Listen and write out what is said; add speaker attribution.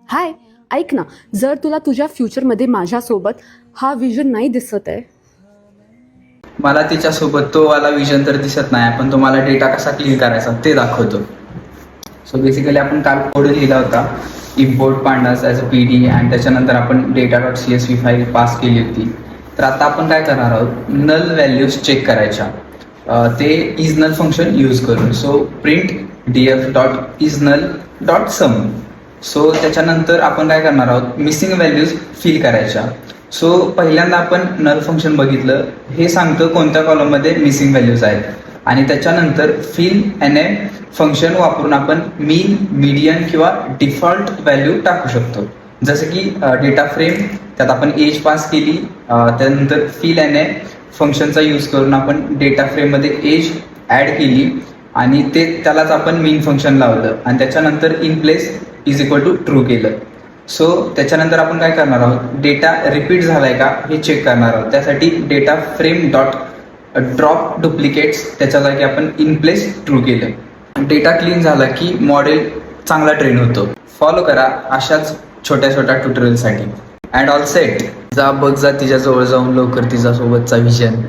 Speaker 1: हाय, ऐक ना, जर तुला तुझ्या फ्युचरमध्ये माझ्यासोबत हा विजन नाही दिसत आहे.
Speaker 2: मला तिच्यासोबत तो वाला विजन तर दिसत नाही, पण तुम्हाला डेटा कसा क्लीन करायचा ते दाखवतो. सो बेसिकली आपण काल कोड लिहिला होता, import pandas as a p d, आणि त्याच्यानंतर आपण data dot c s v file pass केली होती. तर आता आपण काय करणार आहोत, नल व्हॅल्यूज चेक करायच्या ते इज नल फंक्शन यूज करून. So print d f dot is null dot sum. So त्याच्यानंतर आपण काय करणार आहोत, मिसिंग व्हॅल्यूज फिल करायच्या. सो पहिल्यांदा आपण नल फंक्शन बघितलं, हे सांगतं कोणत्या कॉलममध्ये मिसिंग व्हॅल्यूज आहेत, आणि त्याच्यानंतर फिल एन ए फंक्शन वापरून आपण मीन, मीडियन किंवा डिफॉल्ट व्हॅल्यू टाकू शकतो. जसं की डेटा फ्रेम, त्यात आपण एज पास केली, त्यानंतर फिल एन ए फंक्शनचा यूज करून आपण डेटा फ्रेममध्ये एज ॲड केली, आणि त्यालाच आपण मीन फंक्शन लावलं, आणि त्याच्यानंतर in place is equal to true केलं. सो त्याच्यानंतर आपण काय करणार आहोत, डेटा रिपीट झालाय का हे चेक करणार आहोत. त्यासाठी data frame dot drop duplicates त्याच्या जागी आपण इन प्लेस ट्रू केलं. डेटा क्लीन झाला की मॉडेल चांगला ट्रेन होतो. फॉलो करा अशाच छोट्या छोट्या ट्युटोरियलसाठी. And all set. जा बघ, जा तिच्याजवळ जाऊन लवकर तिच्यासोबतचा विजन.